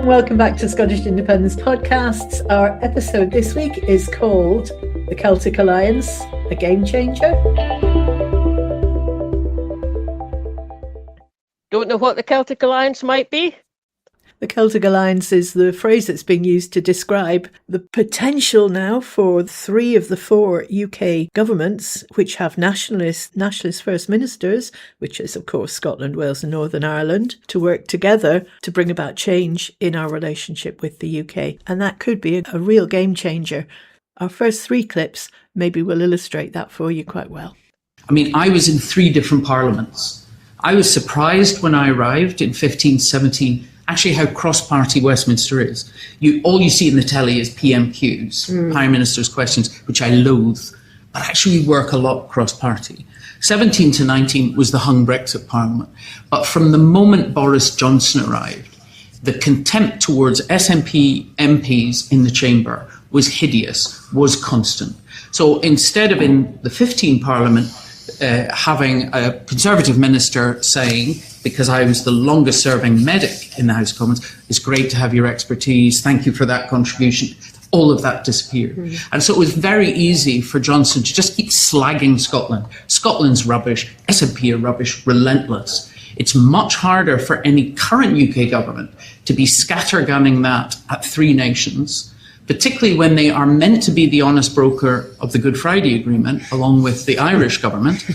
welcome back to Scottish Independence Podcasts. Our episode this week is called The Celtic Alliance, a Game Changer. Don't know what the Celtic Alliance might be? The Celtic Alliance is the phrase that's being used to describe the potential now for 3 of the 4 UK governments, which have nationalist First Ministers, which is, of course, Scotland, Wales and Northern Ireland, to work together to bring about change in our relationship with the UK. And that could be a real game changer. Our first 3 clips maybe will illustrate that for you quite well. I mean, I was in 3 different parliaments. I was surprised when I arrived in 1517 actually how cross-party Westminster is. All you see in the telly is PMQs, Prime Minister's questions, which I loathe, but actually we work a lot cross-party. 17 to 19 was the hung Brexit Parliament, but from the moment Boris Johnson arrived, the contempt towards SNP MPs in the chamber was hideous, was constant. So instead of in the 15 Parliament having a Conservative minister saying, because I was the longest serving medic in the House of Commons, it's great to have your expertise, thank you for that contribution, all of that disappeared. And so it was very easy for Johnson to just keep slagging Scotland. Scotland's rubbish, SNP are rubbish, relentless. It's much harder for any current UK government to be scattergunning that at 3 nations, particularly when they are meant to be the honest broker of the Good Friday Agreement, along with the Irish government.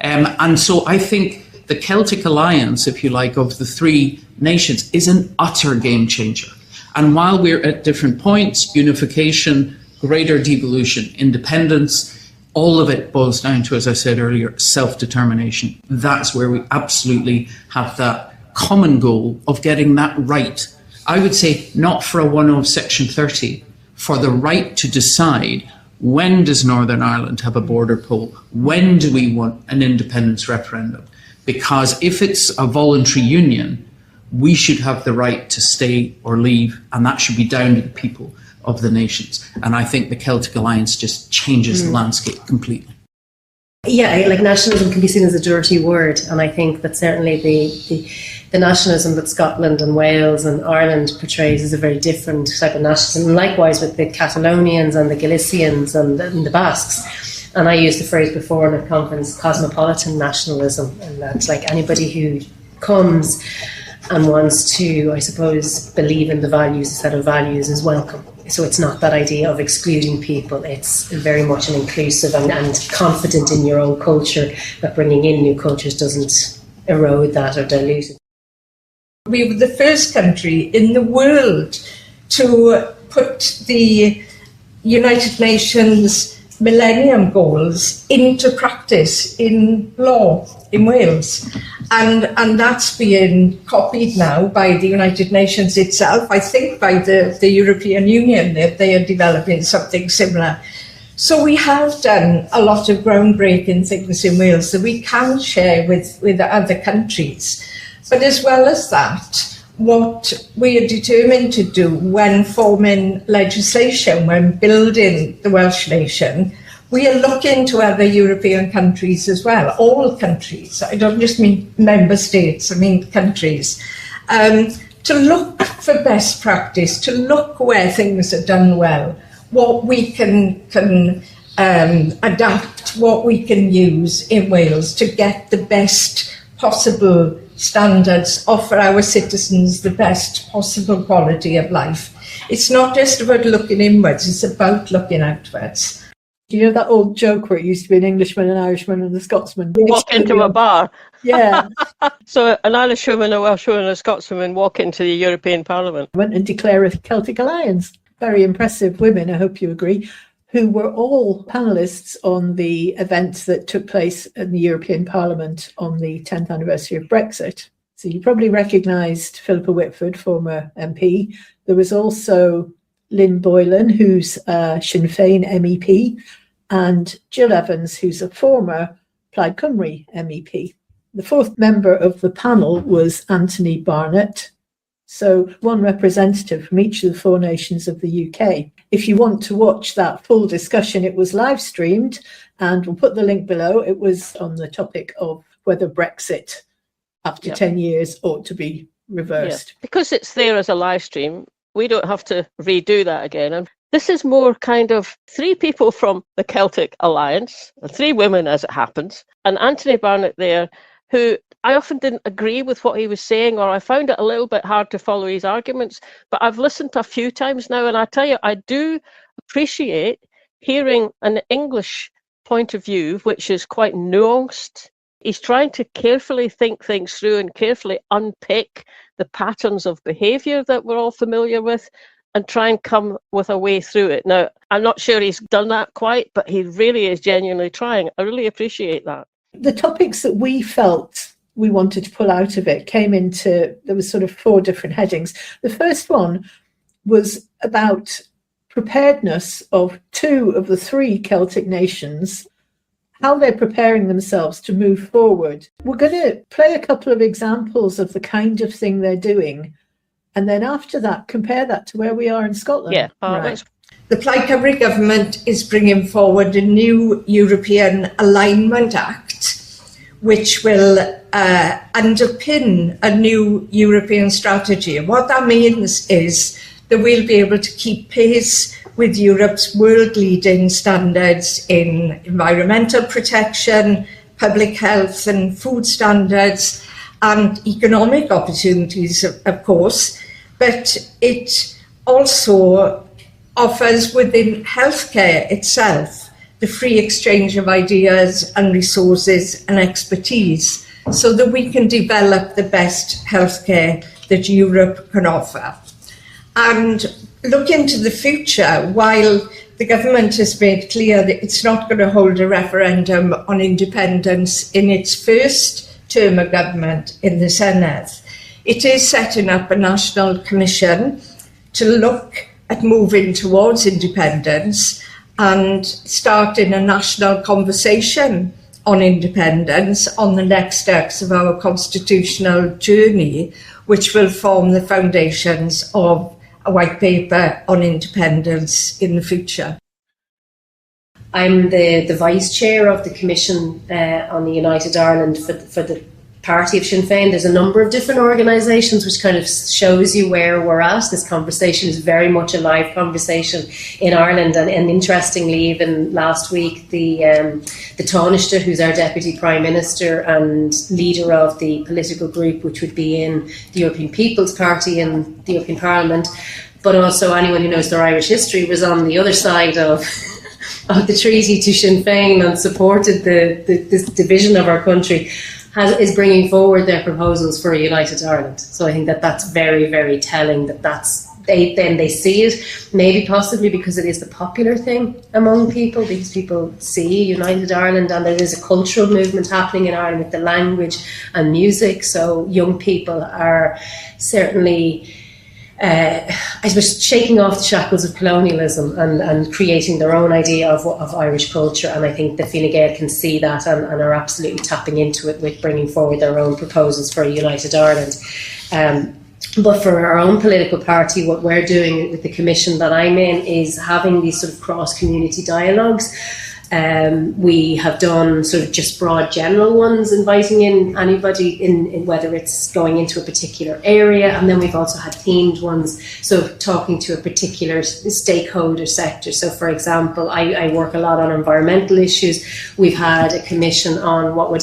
And so I think the Celtic Alliance, if you like, of the 3 nations is an utter game changer. And while we're at different points, unification, greater devolution, independence, all of it boils down to, as I said earlier, self-determination. That's where we absolutely have that common goal of getting that right. I would say not for a one of Section 30, for the right to decide when does Northern Ireland have a border poll? When do we want an independence referendum? Because if it's a voluntary union, we should have the right to stay or leave, and that should be down to the people of the nations. And I think the Celtic Alliance just changes the landscape completely. Yeah, like nationalism can be seen as a dirty word, and I think that certainly the nationalism that Scotland and Wales and Ireland portrays is a very different type of nationalism, and likewise with the Catalonians and the Galicians and the Basques. And I used the phrase before in a conference, cosmopolitan nationalism, and that's like anybody who comes and wants to, I suppose, believe in the values, a set of values is welcome. So it's not that idea of excluding people, it's very much an inclusive and confident in your own culture, that bringing in new cultures doesn't erode that or dilute it. We were the first country in the world to put the United Nations Millennium Goals into practice in law in Wales. And that's being copied now by the United Nations itself, I think by the European Union, that they are developing something similar. So we have done a lot of groundbreaking things in Wales that we can share with other countries. But as well as that, what we are determined to do when forming legislation, when building the Welsh nation, we are looking to other European countries as well, all countries. I don't just mean member states, I mean countries, to look for best practice, to look where things are done well, what we can adapt, what we can use in Wales to get the best possible standards, offer our citizens the best possible quality of life. It's not just about looking inwards, it's about looking outwards. You know that old joke where it used to be an Englishman, an Irishman and a Scotsman? Walk into a bar. Yeah. So an Irishwoman, a Welshwoman and a Scotswoman walk into the European Parliament. Went and declare a Celtic Alliance. Very impressive women, I hope you agree, who were all panellists on the events that took place in the European Parliament on the 10th anniversary of Brexit. So you probably recognised Philippa Whitford, former MP. There was also Lynn Boylan, who's Sinn Féin MEP, and Jill Evans, who's a former Plaid Cymru MEP. The 4th member of the panel was Anthony Barnett. So one representative from each of the 4 nations of the UK. If you want to watch that full discussion, it was live streamed, and we'll put the link below. It was on the topic of whether Brexit, after 10 years, ought to be reversed. Yeah. Because it's there as a live stream, we don't have to redo that again. And this is more kind of 3 people from the Celtic Alliance, 3 women as it happens, and Anthony Barnett there, who I often didn't agree with what he was saying, or I found it a little bit hard to follow his arguments, but I've listened a few times now, and I tell you, I do appreciate hearing an English point of view, which is quite nuanced. He's trying to carefully think things through and carefully unpick the patterns of behaviour that we're all familiar with and try and come with a way through it. Now, I'm not sure he's done that quite, but he really is genuinely trying. I really appreciate that. The topics that we felt we wanted to pull out of it came into, there was sort of 4 different headings. The first one was about preparedness of 2 of the 3 Celtic nations, how they're preparing themselves to move forward. We're going to play a couple of examples of the kind of thing they're doing, and then after that, compare that to where we are in Scotland. Yeah, right. The Plaid Cymru government is bringing forward a new European Alignment Act, which will underpin a new European strategy. And what that means is that we'll be able to keep pace with Europe's world-leading standards in environmental protection, public health and food standards, and economic opportunities, of course. But it also offers within healthcare itself the free exchange of ideas and resources and expertise so that we can develop the best healthcare that Europe can offer. And look into the future, while the government has made clear that it's not going to hold a referendum on independence in its first term of government in the Senedd, it is setting up a national commission to look at moving towards independence and starting a national conversation on independence on the next steps of our constitutional journey, which will form the foundations of a white paper on independence in the future. I'm the vice chair of the Commission on the United Ireland for the party of Sinn Féin. There's a number of different organisations, which kind of shows you where we're at. This conversation is very much a live conversation in Ireland, and interestingly, even last week, the Taoiseach, who's our Deputy Prime Minister and leader of the political group which would be in the European People's Party in the European Parliament, but also anyone who knows their Irish history, was on the other side of the treaty to Sinn Féin and supported this division of our country, is bringing forward their proposals for a united Ireland. So I think that's very, very telling they see it, maybe possibly because it is the popular thing among people, because people see united Ireland, and there is a cultural movement happening in Ireland with the language and music. So young people are certainly I suppose shaking off the shackles of colonialism and creating their own idea of Irish culture. And I think the Fine Gael can see that and are absolutely tapping into it with bringing forward their own proposals for a united Ireland. But for our own political party, what we're doing with the commission that I'm in is having these sort of cross-community dialogues. We have done sort of just broad general ones, inviting in anybody in whether it's going into a particular area, and then we've also had themed ones, so talking to a particular stakeholder sector. So for example, I work a lot on environmental issues. We've had a commission on what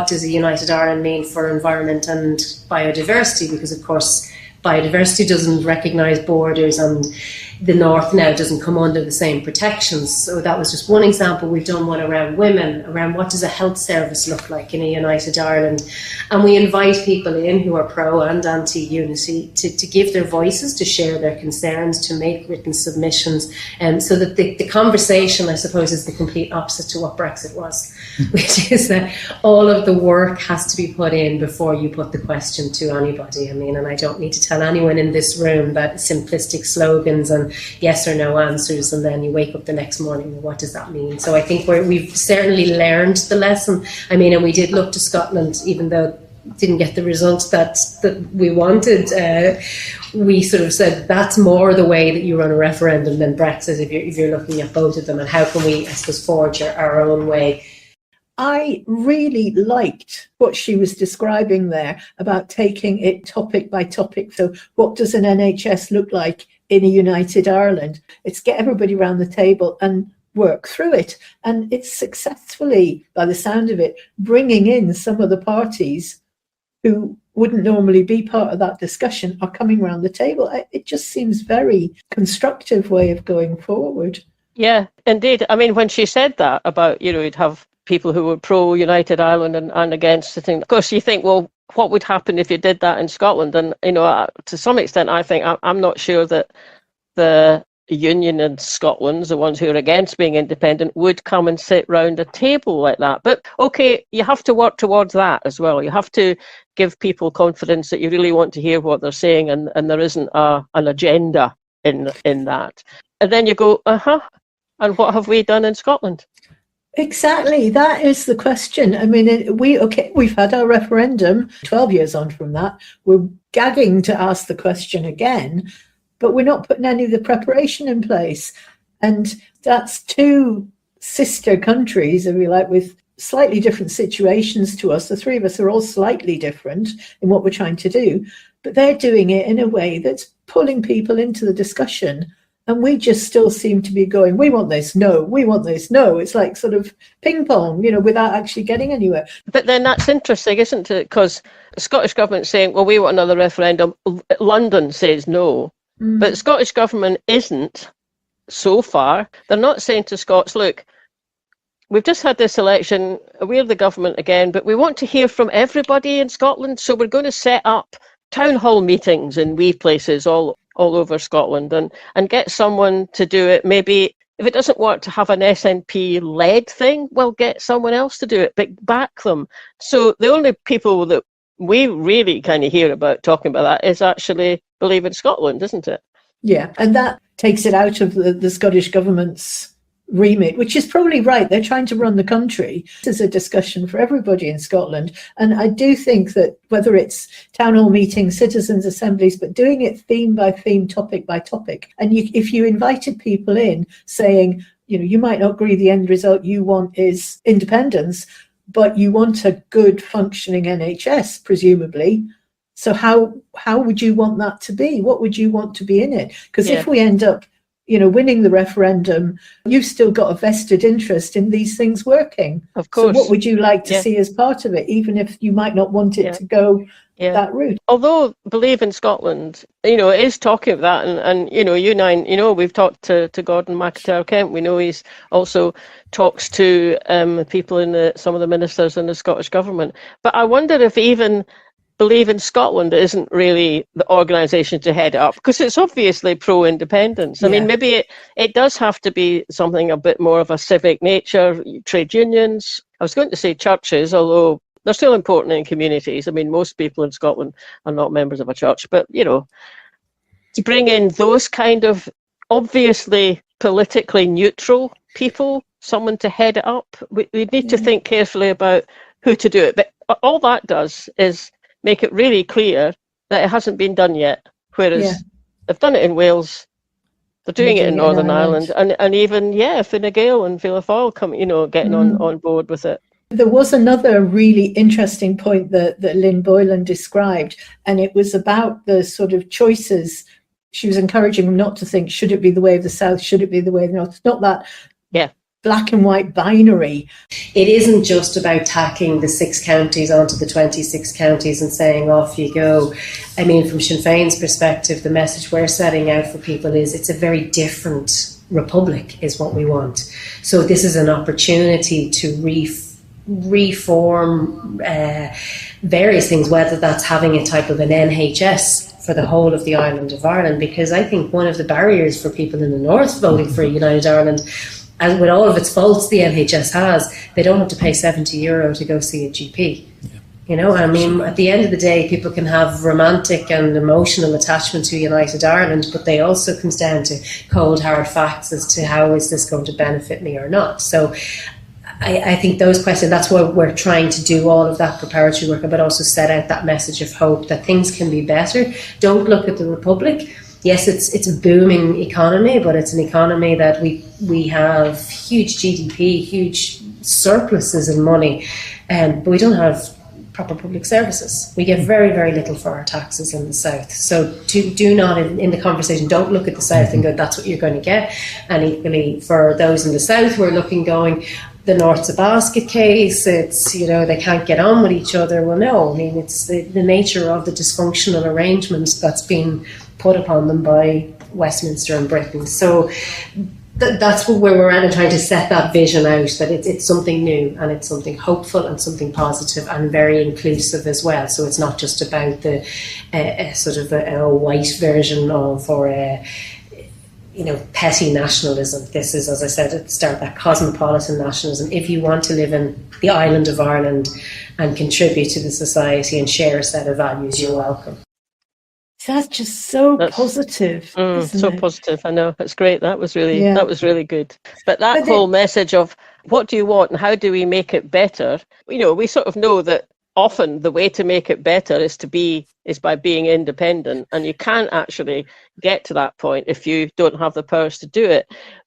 does a united Ireland mean for environment and biodiversity, because of course biodiversity doesn't recognise borders, and the North now doesn't come under the same protections. So that was just one example. We've done one around women, around what does a health service look like in a united Ireland. And we invite people in who are pro and anti-unity to give their voices, to share their concerns, to make written submissions. So that the conversation, I suppose, is the complete opposite to what Brexit was, which is that all of the work has to be put in before you put the question to anybody. I mean, and I don't need to tell anyone in this room that simplistic slogans and yes or no answers, and then you wake up the next morning, what does that mean? So I think we've certainly learned the lesson. I mean, and we did look to Scotland, even though didn't get the results that we wanted. We sort of said that's more the way that you run a referendum than Brexit, if you're looking at both of them, and how can we, I suppose, forge our own way. I really liked what she was describing there about taking it topic by topic. So what does an NHS look like in a united Ireland? It's get everybody around the table and work through it. And it's successfully, by the sound of it, bringing in some of the parties who wouldn't normally be part of that discussion are coming around the table. It just seems very constructive way of going forward. Yeah, indeed. I mean, when she said that about, you'd have people who were pro-United Ireland and against it, and of course you think, well, what would happen if you did that in Scotland? And, to some extent, I think I'm not sure that the union in Scotland, the ones who are against being independent, would come and sit round a table like that. But okay, you have to work towards that as well. You have to give people confidence that you really want to hear what they're saying, and there isn't an agenda in that. And then you go, and what have we done in Scotland? Exactly, that is the question. I mean, we've had our referendum 12 years on from that. We're gagging to ask the question again, but we're not putting any of the preparation in place. And that's two sister countries, if you like, with slightly different situations to us. The three of us are all slightly different in what we're trying to do, but they're doing it in a way that's pulling people into the discussion. And we just still seem to be going, we want this, no, we want this, no. It's like sort of ping pong, without actually getting anywhere. But then that's interesting, isn't it? Because the Scottish government's saying, well, we want another referendum. London says no. But the Scottish government isn't, so far. They're not saying to Scots, look, we've just had this election, we're the government again, but we want to hear from everybody in Scotland, so we're going to set up town hall meetings in wee places all over Scotland and get someone to do it. Maybe if it doesn't work to have an SNP-led thing, well, get someone else to do it, but back them. So the only people that we really kind of hear about talking about that is actually Believe in Scotland, isn't it? Yeah, and that takes it out of the Scottish government's remit, which is probably right. They're trying to run the country. This is a discussion for everybody in Scotland. And I do think that whether it's town hall meetings, citizens' assemblies, but doing it theme by theme, topic by topic. And if you invited people in saying, you might not agree the end result you want is independence, but you want a good functioning NHS, presumably. So how would you want that to be? What would you want to be in it? Because if we end up winning the referendum, you've still got a vested interest in these things working. Of course. So what would you like to see as part of it, even if you might not want it to go that route? Although Believe in Scotland, it is talking of that. And you nine, we've talked to Gordon McIntyre-Kemp. We know he's also talks to people in some of the ministers in the Scottish government. But I wonder if even Believe in Scotland isn't really the organisation to head it up, because it's obviously pro-independence. I mean, maybe it does have to be something a bit more of a civic nature, trade unions. I was going to say churches, although they're still important in communities. I mean, most people in Scotland are not members of a church, but, to bring in those kind of obviously politically neutral people, someone to head it up, we need to think carefully about who to do it. But all that does is make it really clear that it hasn't been done yet. Whereas they've done it in Wales, they're doing it in Northern Ireland, and even Fine Gael and Philippa come, getting on board with it. There was another really interesting point that Lynn Boylan described, and it was about the sort of choices. She was encouraging them not to think, should it be the way of the South, should it be the way of the North? It's not that black and white binary. It isn't just about tacking the 6 counties onto the 26 counties and saying off you go. I mean, from Sinn Féin's perspective, the message we're setting out for people is it's a very different republic is what we want. So this is an opportunity to reform various things, whether that's having a type of an NHS for the whole of the island of Ireland, because I think one of the barriers for people in the north voting for United Ireland, and with all of its faults the NHS has, they don't have to pay €70 to go see a GP. I mean, at the end of the day, people can have romantic and emotional attachment to United Ireland, but they also comes down to cold, hard facts as to how is this going to benefit me or not. So I think those questions, that's why we're trying to do all of that preparatory work, but also set out that message of hope that things can be better. Don't look at the Republic. Yes, it's a booming economy, but it's an economy that we have huge GDP, huge surpluses in money, but we don't have proper public services. We get very, very little for our taxes in the South. So do not, in the conversation, don't look at the South and go, that's what you're going to get. And equally, for those in the South, we're looking going, the North's a basket case, it's, they can't get on with each other. Well, no, I mean, it's the nature of the dysfunctional arrangements that's been put upon them by Westminster and Britain. So that's where we're at, and trying to set that vision out, that it's something new and it's something hopeful and something positive and very inclusive as well. So it's not just about the sort of a white version of, or petty nationalism. This is, as I said at the start, that cosmopolitan nationalism. If you want to live in the island of Ireland and contribute to the society and share a set of values, you're welcome. That's just so positive. So it? Positive. I know. It's great. That was really good. But that whole message of what do you want and how do we make it better? We sort of know that often the way to make it better is by being independent, and you can't actually get to that point if you don't have the powers to do it.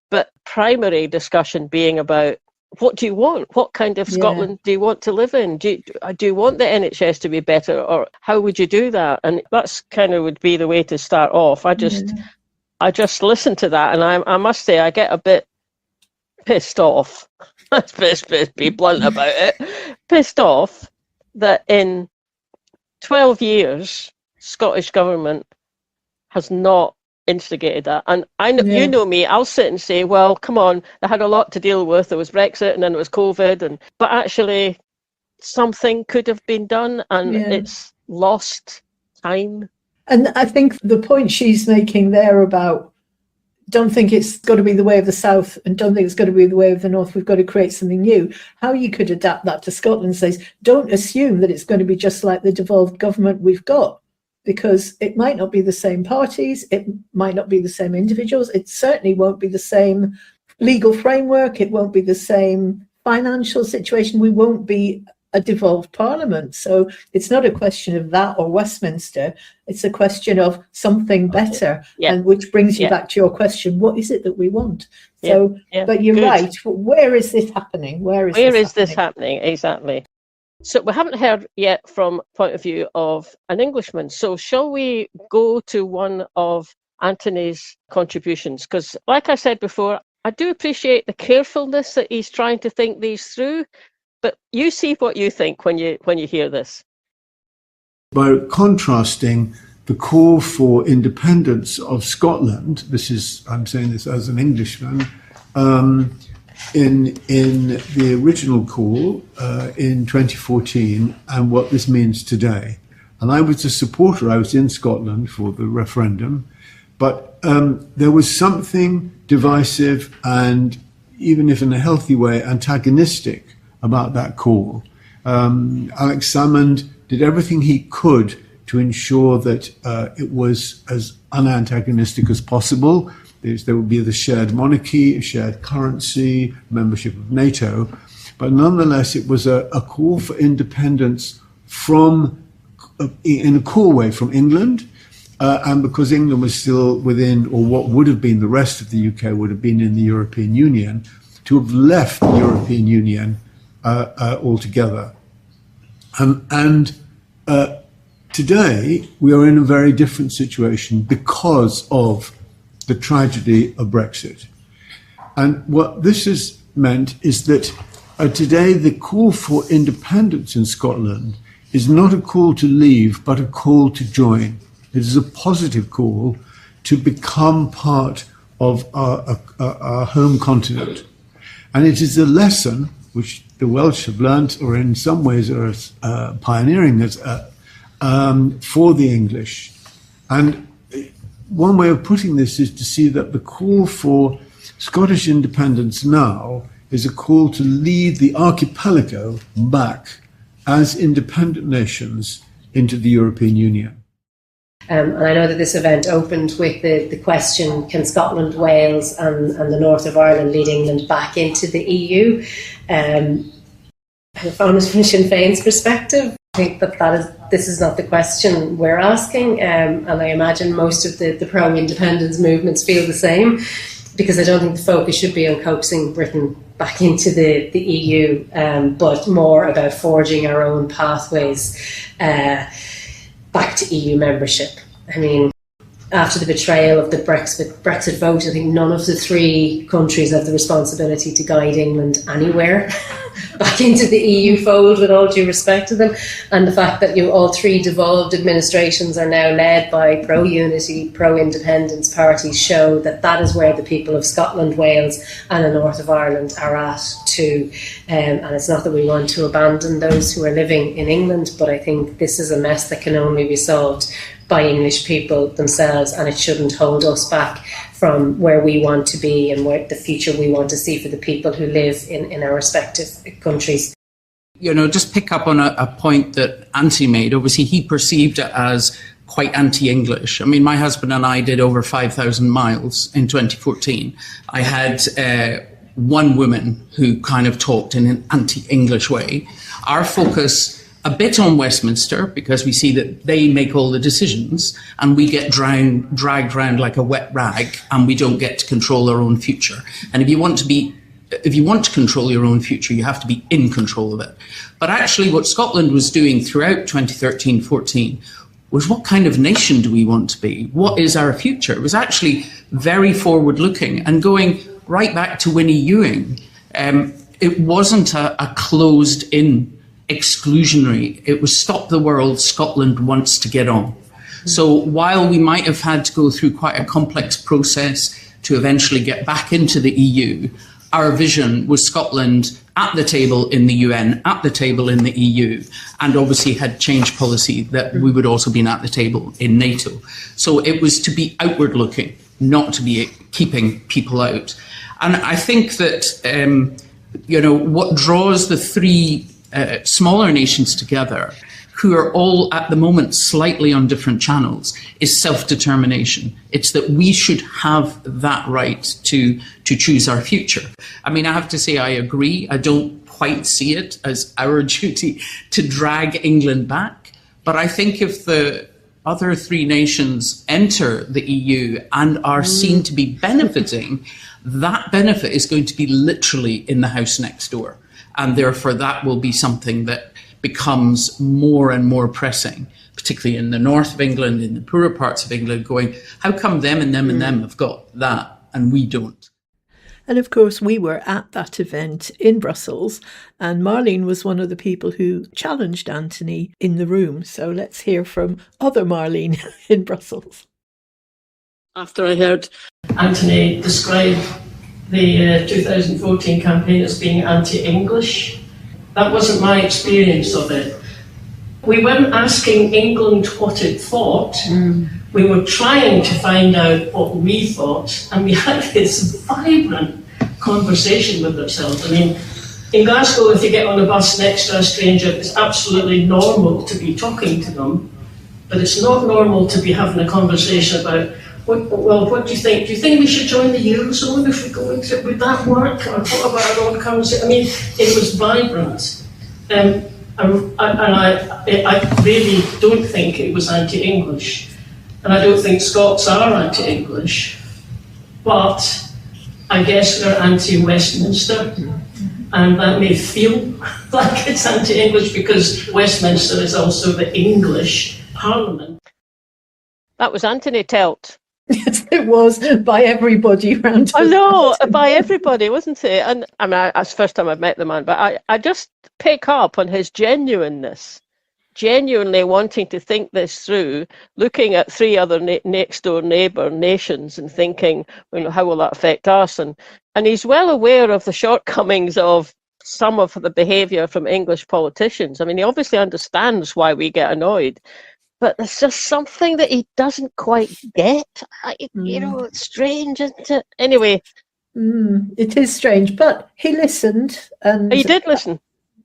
But primary discussion being about, what do you want? What kind of Scotland do you want to live in? Do you want the NHS to be better, or how would you do that? And that's kind of would be the way to start off. I just listen to that, and I must say I get a bit pissed off. Let's be blunt about it. Pissed off that in 12 years, Scottish government has not instigated that. And I know, you know me, I'll sit and say, well, come on, they had a lot to deal with. There was Brexit and then it was COVID, but actually something could have been done, and it's lost time. And I think the point she's making there about, don't think it's got to be the way of the South and don't think it's got to be the way of the North, we've got to create something new. How you could adapt that to Scotland says, don't assume that it's going to be just like the devolved government we've got, because it might not be the same parties, it might not be the same individuals, it certainly won't be the same legal framework, it won't be the same financial situation, we won't be a devolved parliament. So it's not a question of that or Westminster, it's a question of something better. And which brings you back to your question, what is it that we want? So but you're right, where is this happening? Where is this happening? Exactly. So we haven't heard yet from point of view of an Englishman. So shall we go to one of Anthony's contributions? Because like I said before, I do appreciate the carefulness that he's trying to think these through. But you see what you think when you hear this. By contrasting the call for independence of Scotland, I'm saying this as an Englishman, in the original call in 2014 and what this means today. And I was a supporter, I was in Scotland for the referendum, but there was something divisive and, even if in a healthy way, antagonistic about that call. Alex Salmond did everything he could to ensure that it was as unantagonistic as possible. There would be the shared monarchy, a shared currency, membership of NATO, but nonetheless it was a call for independence in a core way from England, and because England was still within, or what would have been the rest of the UK would have been in the European Union, to have left the European Union altogether. And today we are in a very different situation because of the tragedy of Brexit. And what this has meant is that today the call for independence in Scotland is not a call to leave, but a call to join. It is a positive call to become part of our home continent. And it is a lesson which the Welsh have learnt, or in some ways are pioneering this, for the English. And one way of putting this is to see that the call for Scottish independence now is a call to lead the archipelago back as independent nations into the European Union. And I know that this event opened with the question, can Scotland, Wales and the north of Ireland lead England back into the EU? From Sinn Féin's perspective, I think this is not the question we're asking, and I imagine most of the pro-independence movements feel the same, because I don't think the focus should be on coaxing Britain back into the EU, but more about forging our own pathways back to EU membership. I mean, after the betrayal of the Brexit vote, I think none of the three countries have the responsibility to guide England anywhere back into the EU fold, with all due respect to them. And the fact that all three devolved administrations are now led by pro-unity, pro-independence parties show that that is where the people of Scotland, Wales and the north of Ireland are at too. And it's not that we want to abandon those who are living in England, but I think this is a mess that can only be solved by English people themselves, and it shouldn't hold us back from where we want to be and where the future we want to see for the people who live in our respective countries. Just pick up on a point that Anthony made. Obviously, he perceived it as quite anti-English. I mean, my husband and I did over 5,000 miles in 2014. I had one woman who kind of talked in an anti-English way. Our focus a bit on Westminster, because we see that they make all the decisions and we get dragged around like a wet rag, and we don't get to control our own future. And if you want to control your own future, you have to be in control of it. But actually what Scotland was doing throughout 2013-14 was, what kind of nation do we want to be? What is our future? It was actually very forward looking and going right back to Winnie Ewing. It wasn't a closed in exclusionary. It was stop the world, Scotland wants to get on. So while we might have had to go through quite a complex process to eventually get back into the EU, our vision was Scotland at the table in the UN, at the table in the EU, and obviously had changed policy that we would also be at the table in NATO. So it was to be outward looking, not to be keeping people out. And I think that, what draws the three smaller nations together, who are all at the moment slightly on different channels, is self-determination. It's that we should have that right to choose our future. I mean, I have to say I agree. I don't quite see it as our duty to drag England back. But I think if the other three nations enter the EU and are seen to be benefiting, that benefit is going to be literally in the house next door. And therefore, that will be something that becomes more and more pressing, particularly in the north of England, in the poorer parts of England, going, how come them and them and them have got that and we don't? And of course, we were at that event in Brussels, and Marlene was one of the people who challenged Anthony in the room. So let's hear from other Marlene in Brussels. After I heard Anthony describe the 2014 campaign as being anti-English, that wasn't my experience of it. We weren't asking England what it thought. We were trying to find out what we thought, and we had this vibrant conversation with ourselves. I mean, in Glasgow, if you get on a bus next to a stranger, it's absolutely normal to be talking to them, but it's not normal to be having a conversation about, what do you think? Do you think we should join the Eurozone if we go into it? Would that work? Or what about our own currency? I mean, it was vibrant. And I really don't think it was anti-English. And I don't think Scots are anti-English. But I guess we're anti-Westminster. And that may feel like it's anti-English because Westminster is also the English Parliament. That was Anthony Telt. Yes, it was, by everybody round. I know, by everybody, wasn't it? And I mean, it's the first time I've met the man, but I just pick up on his genuineness, genuinely wanting to think this through, looking at three other next door neighbour nations and thinking, how will that affect us? And he's well aware of the shortcomings of some of the behaviour from English politicians. I mean, he obviously understands why we get annoyed. But there's just something that he doesn't quite get. It's strange, isn't it? Anyway. It is strange, but he listened. And he did listen.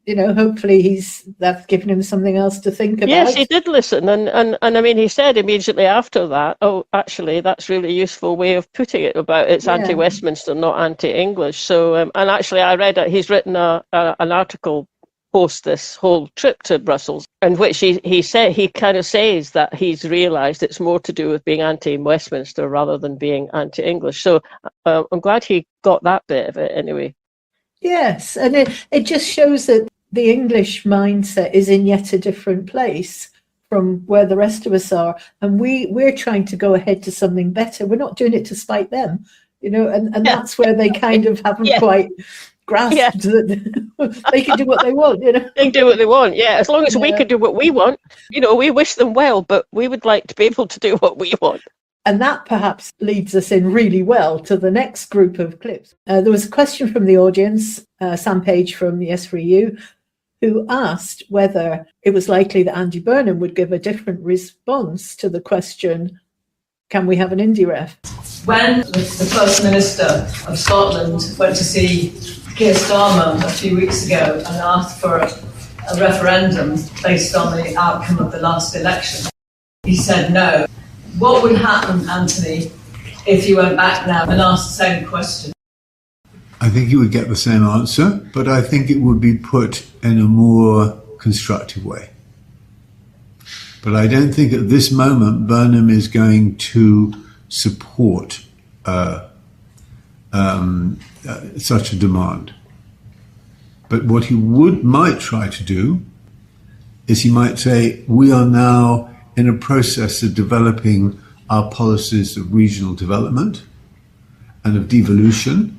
Hopefully that's given him something else to think about. Yes, he did listen. And I mean, he said immediately after that, oh, actually, that's really useful way of putting it about it's anti-Westminster, not anti-English. So, and actually, I read it. He's written an article post this whole trip to Brussels, in which he said, he kind of says that he's realised it's more to do with being anti-Westminster rather than being anti-English. So I'm glad he got that bit of it anyway. Yes, and it just shows that the English mindset is in yet a different place from where the rest of us are, and we're trying to go ahead to something better. We're not doing it to spite them, and that's where they kind of haven't quite grasped that they can do what they want. They can do what they want, as long as we can do what we want. We wish them well, but we would like to be able to do what we want. And that perhaps leads us in really well to the next group of clips. There was a question from the audience, Sam Page from the S3U, who asked whether it was likely that Andy Burnham would give a different response to the question, can we have an indie ref? When the First Minister of Scotland went to see Keir Starmer a few weeks ago and asked for a referendum based on the outcome of the last election, he said no. What would happen, Anthony, if you went back now and asked the same question? I think you would get the same answer, but I think it would be put in a more constructive way. But I don't think at this moment Burnham is going to support such a demand. But what he might try to do is he might say, we are now in a process of developing our policies of regional development and of devolution.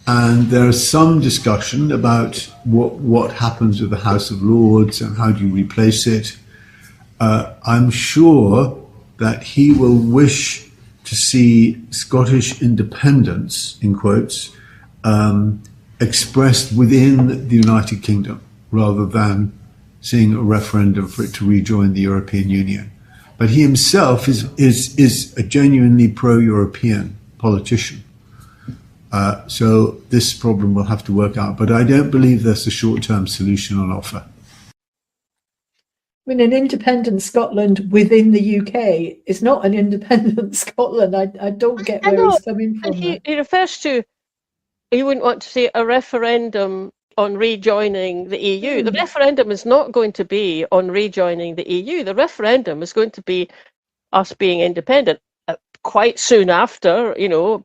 And there is some discussion about what happens with the House of Lords and how do you replace it. I'm sure that he will wish to see Scottish independence, in quotes, expressed within the United Kingdom rather than seeing a referendum for it to rejoin the European Union. But he himself is a genuinely pro-European politician. So this problem will have to work out. But I don't believe there's a short-term solution on offer. I mean, an independent Scotland within the UK is not an independent Scotland. I don't get where he's coming from. He refers to, he wouldn't want to see a referendum on rejoining the EU. The referendum is not going to be on rejoining the EU. The referendum is going to be us being independent quite soon after,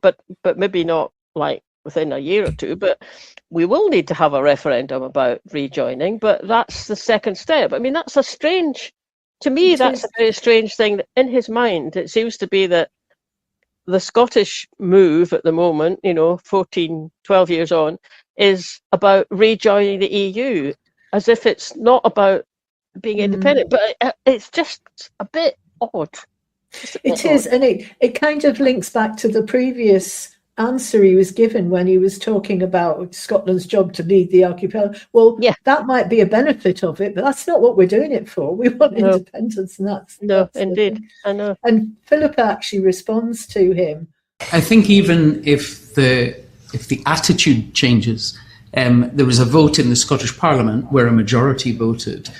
but maybe not like within a year or two. But we will need to have a referendum about rejoining. But that's the second step. I mean, that's a very strange thing. That in his mind, it seems to be that the Scottish move at the moment, 14, 12 years on, is about rejoining the EU, as if it's not about being independent. But it's just a bit odd. It is, and it kind of links back to the previous answer he was given when he was talking about Scotland's job to lead the archipelago. Well, that might be a benefit of it, but that's not what we're doing it for. We want independence, and that's indeed. I know. And Philippa actually responds to him. I think even if the attitude changes, there was a vote in the Scottish Parliament where a majority voted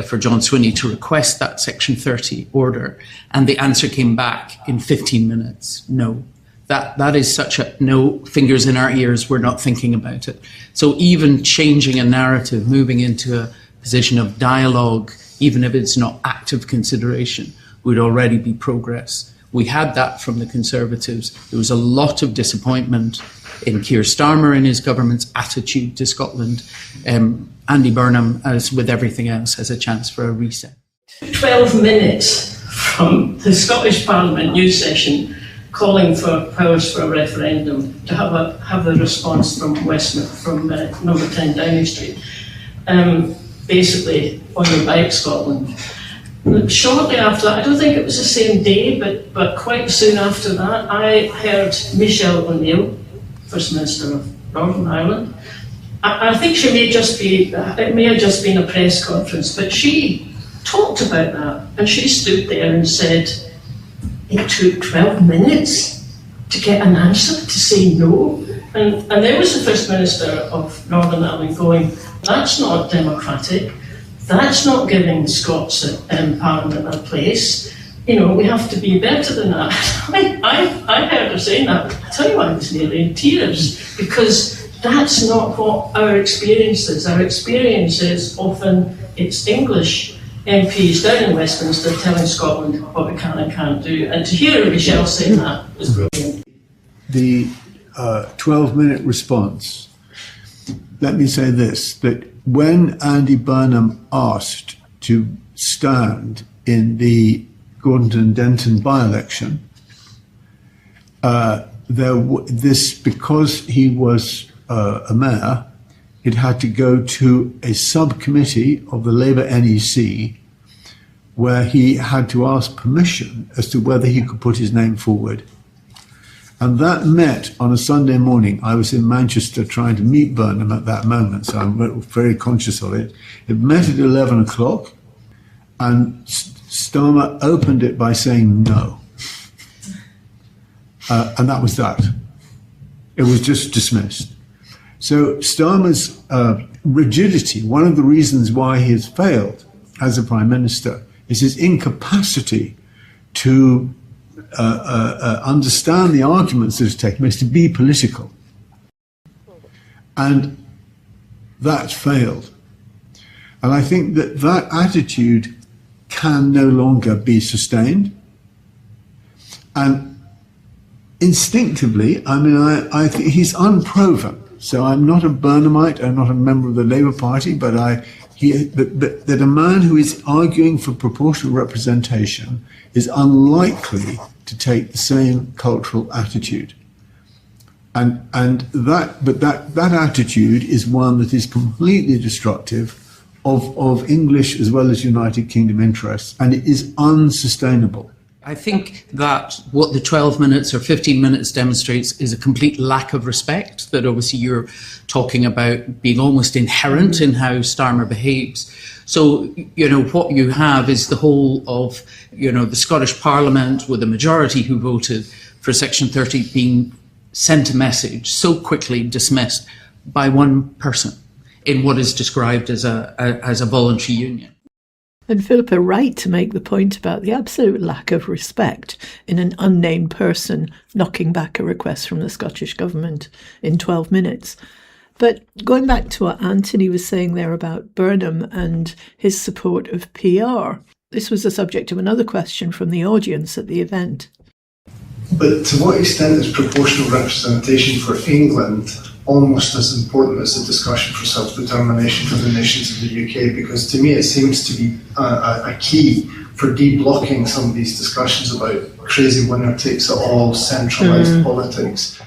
for John Swinney to request that Section 30 order, and the answer came back in 15 minutes. No. That is such a no, fingers in our ears, we're not thinking about it. So even changing a narrative, moving into a position of dialogue, even if it's not active consideration, would already be progress. We had that from the Conservatives. There was a lot of disappointment in Keir Starmer and his government's attitude to Scotland. Andy Burnham, as with everything else, has a chance for a reset. 12 minutes from the Scottish Parliament news session calling for powers for a referendum to have the response from number 10 Downing Street. Basically, on your bike, Scotland. Shortly after that, I don't think it was the same day, but quite soon after that, I heard Michelle O'Neill, First Minister of Northern Ireland. I think it may have just been a press conference, but she talked about that, and she stood there and said, it took 12 minutes to get an answer, to say no. And there was the First Minister of Northern Ireland going, that's not democratic, that's not giving Scots in Parliament a place. We have to be better than that. I heard her saying that. I tell you, I was nearly in tears, because that's not what our experience is. Our experience is often it's English MPs down in Westminster telling Scotland what we can and can't do. And to hear Michelle saying that was brilliant. The 12-minute response let me say this, that when Andy Burnham asked to stand in the Gordon Denton by-election, because he was a mayor, it had to go to a subcommittee of the Labour NEC, where he had to ask permission as to whether he could put his name forward. And that met on a Sunday morning. I was in Manchester trying to meet Burnham at that moment, so I'm very conscious of it. It met at 11 o'clock, and Starmer opened it by saying no. And that was that. It was just dismissed. So Starmer's rigidity, one of the reasons why he has failed as a Prime Minister, is his incapacity to understand the arguments that have taken place, to be political. And that failed. And I think that that attitude can no longer be sustained. And instinctively, I mean, I think he's unproven. So I'm not a Burnhamite, I'm not a member of the Labour Party, but that a man who is arguing for proportional representation is unlikely to take the same cultural attitude. And that attitude is one that is completely destructive of English as well as United Kingdom interests, and it is unsustainable. I think that what the 12 minutes or 15 minutes demonstrates is a complete lack of respect, that obviously you're talking about being almost inherent in how Starmer behaves. So, what you have is the whole of, the Scottish Parliament with a majority who voted for Section 30 being sent a message so quickly dismissed by one person in what is described as a voluntary union. And Philippa, right to make the point about the absolute lack of respect in an unnamed person knocking back a request from the Scottish Government in 12 minutes. But going back to what Anthony was saying there about Burnham and his support of PR, this was the subject of another question from the audience at the event. But to what extent is proportional representation for England almost as important as the discussion for self-determination for the nations of the UK? Because to me it seems to be a key for deblocking some of these discussions about crazy winner takes it all, centralised politics.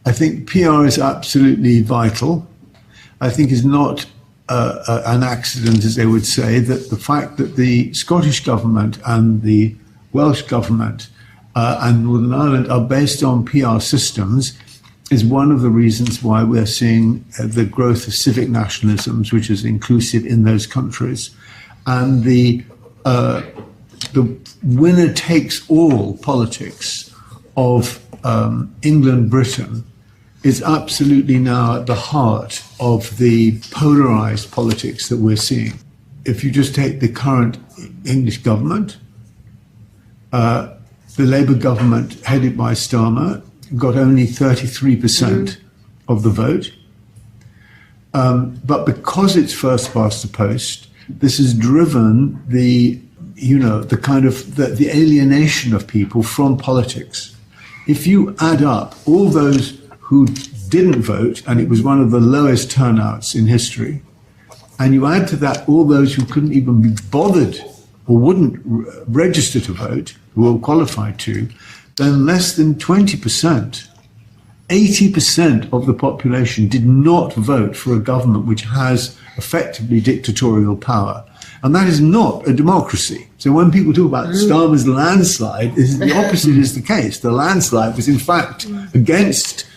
I think PR is absolutely vital. I think it's not an accident, as they would say, that the fact that the Scottish Government and the Welsh Government and Northern Ireland are based on PR systems is one of the reasons why we're seeing the growth of civic nationalisms, which is inclusive in those countries, and the winner-takes-all politics of England-Britain is absolutely now at the heart of the polarised politics that we're seeing. If you just take the current English government, the Labour government headed by Starmer got only 33% of the vote. But because it's first past the post, this has driven the alienation of people from politics. If you add up all those who didn't vote, and it was one of the lowest turnouts in history, and you add to that all those who couldn't even be bothered or wouldn't register to vote, who were qualified to, then less than 20%, 80% of the population did not vote for a government which has effectively dictatorial power. And that is not a democracy. So when people talk about Starmer's landslide, the opposite is the case. The landslide was in fact against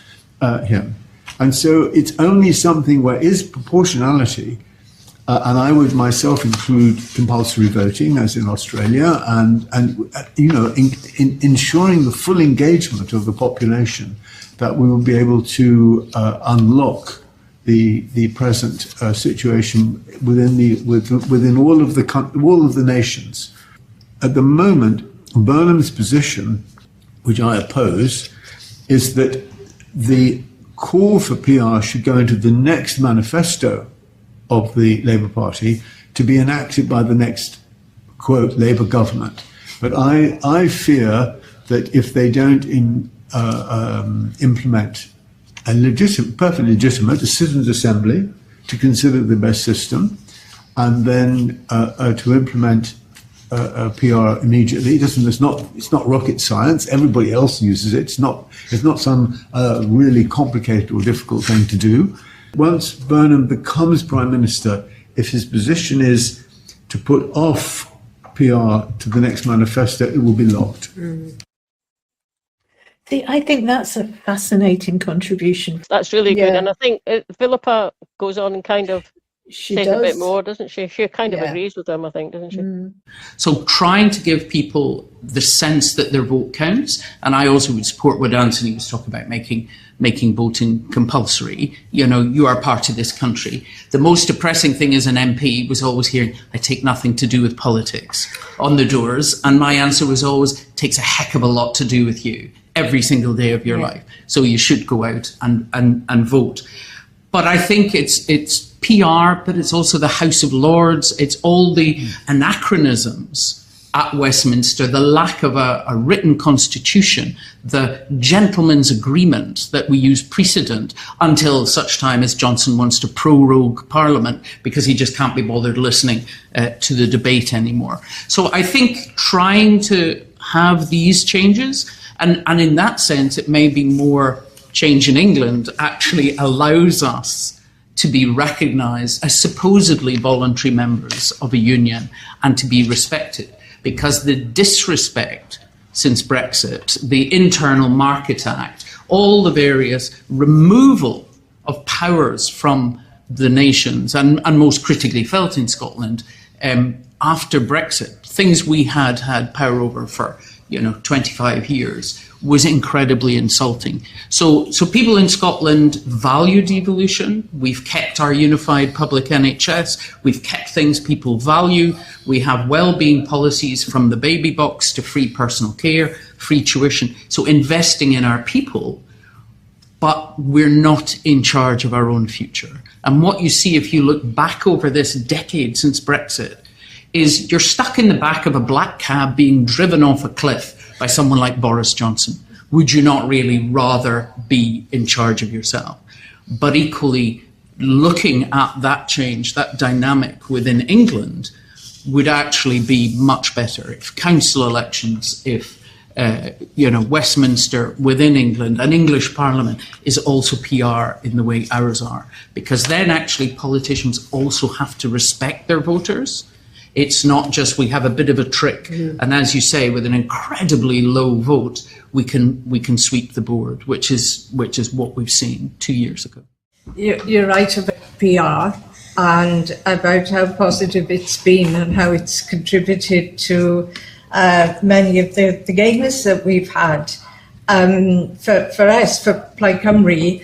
him. And so it's only something where is proportionality, and I would myself include compulsory voting, as in Australia, and in ensuring the full engagement of the population, that we will be able to unlock the present situation within all of the nations. At the moment, Burnham's position, which I oppose, is that the call for PR should go into the next manifesto of the Labour Party to be enacted by the next, quote, Labour government. But I fear that if they don't implement perfectly legitimate, a citizens' assembly to consider the best system, and then to implement PR immediately. It's not rocket science. Everybody else uses it. It's not some really complicated or difficult thing to do. Once Burnham becomes Prime Minister, if his position is to put off PR to the next manifesto, it will be locked. See, I think that's a fascinating contribution. That's really good. And I think Philippa goes on and kind of says a bit more, doesn't she? She kind of agrees with them, I think, doesn't she? So trying to give people the sense that their vote counts, and I also would support what Anthony was talking about, making voting compulsory. You know, you are part of this country. The most depressing thing as an MP was always hearing, I take nothing to do with politics on the doors. And my answer was always, takes a heck of a lot to do with you every single day of your life. So you should go out and vote. But I think it's PR, but it's also the House of Lords. It's all the anachronisms at Westminster, the lack of a written constitution, the gentleman's agreement that we use precedent until such time as Johnson wants to prorogue Parliament because he just can't be bothered listening to the debate anymore. So I think trying to have these changes, and in that sense, it may be more change in England, actually allows us to be recognised as supposedly voluntary members of a union and to be respected. Because the disrespect since Brexit, the Internal Market Act, all the various removal of powers from the nations, and most critically felt in Scotland, after Brexit, things we had power over for 25 years, was incredibly insulting. So people in Scotland value devolution. We've kept our unified public NHS. We've kept things people value. We have well-being policies from the baby box to free personal care, free tuition. So investing in our people, but we're not in charge of our own future. And what you see if you look back over this decade since Brexit is you're stuck in the back of a black cab being driven off a cliff by someone like Boris Johnson. Would you not really rather be in charge of yourself? But equally, looking at that change, that dynamic within England would actually be much better if council elections, if Westminster within England, an English Parliament is also PR in the way ours are. Because then actually politicians also have to respect their voters. It's not just we have a bit of a trick, and as you say, with an incredibly low vote, we can sweep the board, which is what we've seen 2 years ago. You're right about PR and about how positive it's been and how it's contributed to many of the gains that we've had. For us, for Plaid Cymru,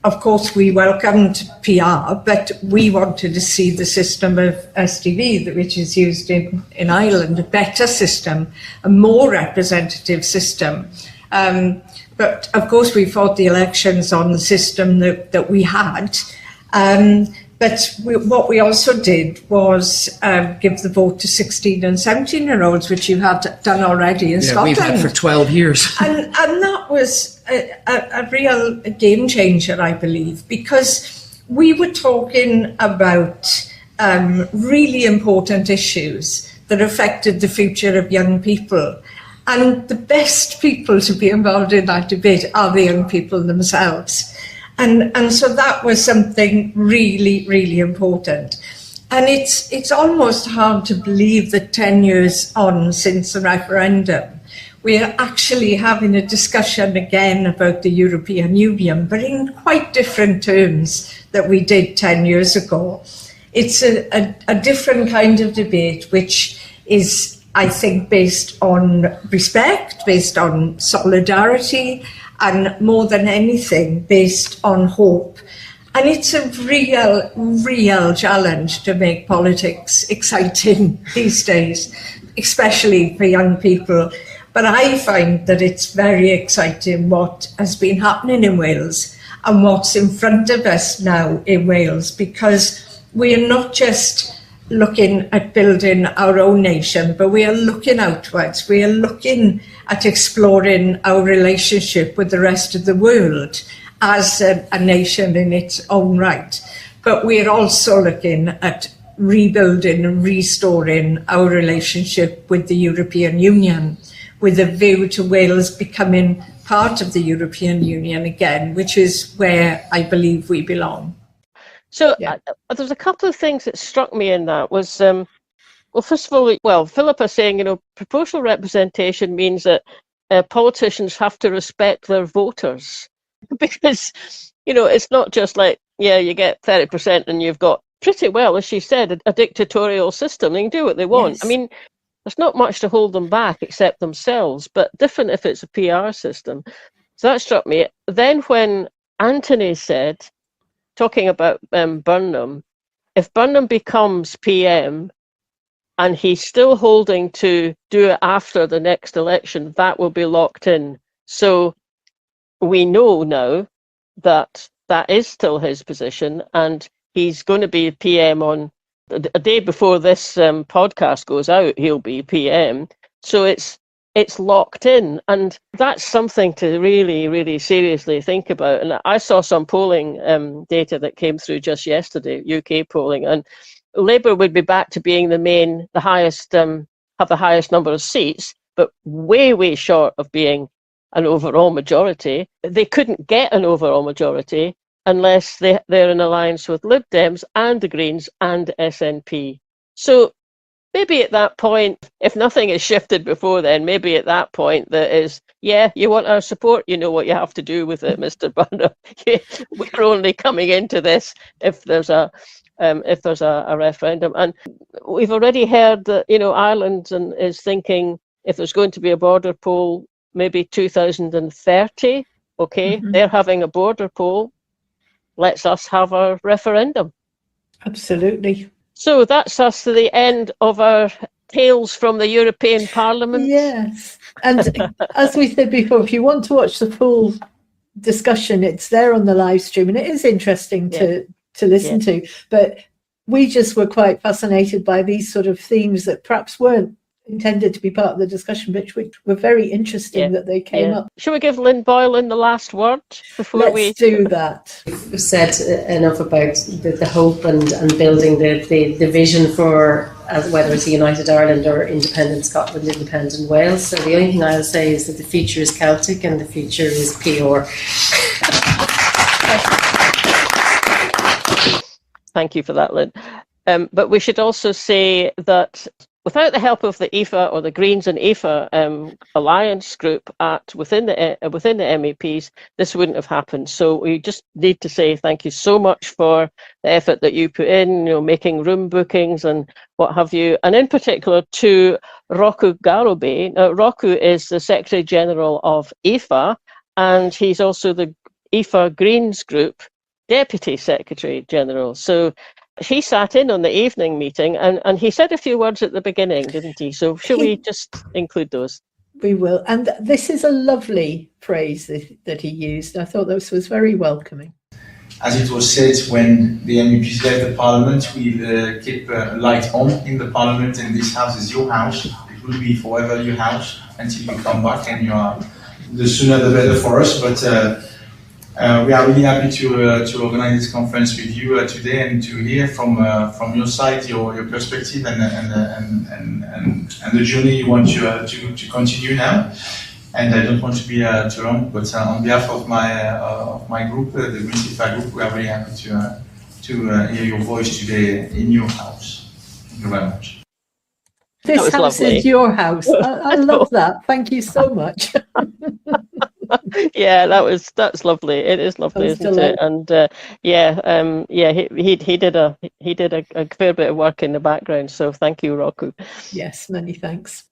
of course, we welcomed PR, but we wanted to see the system of STV, which is used in Ireland, a better system, a more representative system. But of course, we fought the elections on the system that we had. But what we also did was give the vote to 16 and 17-year-olds, which you had done already in Scotland. We've had for 12 years. And that was a real game changer, I believe, because we were talking about really important issues that affected the future of young people. And the best people to be involved in that debate are the young people themselves. And so that was something really, really important. And it's almost hard to believe that 10 years on since the referendum, we're actually having a discussion again about the European Union, but in quite different terms that we did 10 years ago. It's a different kind of debate, which is, I think, based on respect, based on solidarity, and more than anything, based on hope. And it's a real, real challenge to make politics exciting these days, especially for young people. But I find that it's very exciting what has been happening in Wales and what's in front of us now in Wales, because we are not just looking at building our own nation, but we are looking outwards. We are looking at exploring our relationship with the rest of the world as a nation in its own right. But we are also looking at rebuilding and restoring our relationship with the European Union, with a view to Wales becoming part of the European Union again, which is where I believe we belong. So there's a couple of things that struck me in that was, well, first of all, Philippa saying, proportional representation means that politicians have to respect their voters because, it's not just like, you get 30% and you've got pretty well, as she said, a dictatorial system. They can do what they want. Yes. I mean, there's not much to hold them back except themselves, but different if it's a PR system. So that struck me. Then when Anthony said, talking about Burnham, if Burnham becomes PM and he's still holding to do it after the next election, that will be locked in. So we know now that that is still his position, and he's going to be PM on a day before this podcast goes out. He'll be PM. So it's locked in, and that's something to really, really seriously think about. And I saw some polling data that came through just yesterday, UK polling, and Labour would be back to being the highest, have the highest number of seats, but way, way short of being an overall majority. They couldn't get an overall majority unless they're in alliance with Lib Dems and the Greens and SNP. So maybe at that point, if nothing has shifted before then, maybe at that point that is, you want our support, you know what you have to do with it, Mr. Burnham. We're only coming into this if there's a referendum. And we've already heard that, Ireland is thinking if there's going to be a border poll, maybe 2030, okay, they're having a border poll. Let's us have a referendum. Absolutely. So that's us to the end of our Tales from the European Parliament. Yes. And as we said before, if you want to watch the full discussion, it's there on the live stream, and it is interesting to listen to. But we just were quite fascinated by these sort of themes that perhaps weren't intended to be part of the discussion, but which were very interesting that they came up. Shall we give Lynn Boylan the last word before Let's do that? We've said enough about the hope and building the vision for whether it's a united Ireland or independent Scotland, independent Wales. So the only thing I'll say is that the future is Celtic and the future is PR. Thank you for that, Lynn. But we should also say that without the help of the EFA or the Greens and EFA alliance group within the MEPs, this wouldn't have happened. So we just need to say thank you so much for the effort that you put in, making room bookings and what have you, and in particular to Roku Garobe. Now, Roku is the Secretary General of EFA, and he's also the EFA Greens Group Deputy Secretary General. So he sat in on the evening meeting and he said a few words at the beginning, didn't he? So shall we just include those? We will. And this is a lovely phrase that he used. I thought this was very welcoming. As it was said, when the MEPs left the Parliament, we'll keep a light on in the Parliament, and this house is your house. It will be forever your house until you come back, and the sooner the better for us. But we are really happy to organize this conference with you today and to hear from your side your perspective and the journey you want to continue now. And I don't want to be too long, but on behalf of my group, the Green City Group, we are really happy to hear your voice today in your house. Thank you very much. This house lovely. Is your house. I love that. Thank you so much. Yeah, that's lovely. It is lovely, isn't it? And he did a fair bit of work in the background. So thank you, Roku. Yes, many thanks.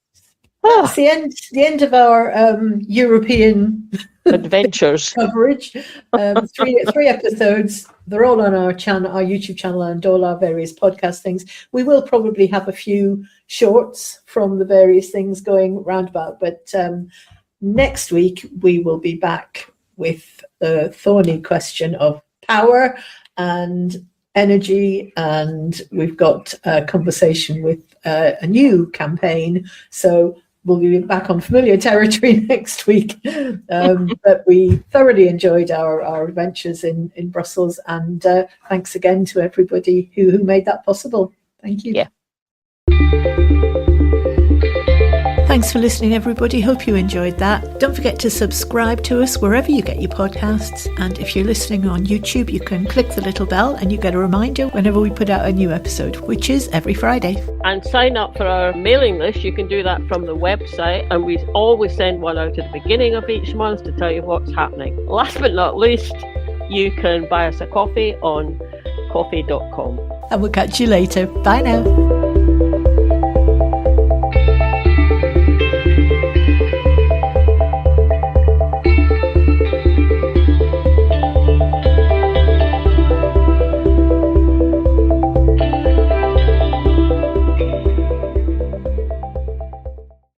That's the end of our European adventures coverage. Three episodes. They're all on our YouTube channel, and all our various podcast things. We will probably have a few shorts from the various things going roundabout, but next week we will be back with the thorny question of power and energy, and we've got a conversation with a new campaign. So we'll be back on familiar territory next week. But we thoroughly enjoyed our adventures in Brussels, and thanks again to everybody who made that possible. Thank you. Yeah. Thanks for listening, everybody. Hope you enjoyed that. Don't forget to subscribe to us wherever you get your podcasts. And if you're listening on YouTube, you can click the little bell and you get a reminder whenever we put out a new episode, which is every Friday. And sign up for our mailing list. You can do that from the website. And we always send one out at the beginning of each month to tell you what's happening. Last but not least, you can buy us a coffee on coffee.com. And we'll catch you later. Bye now.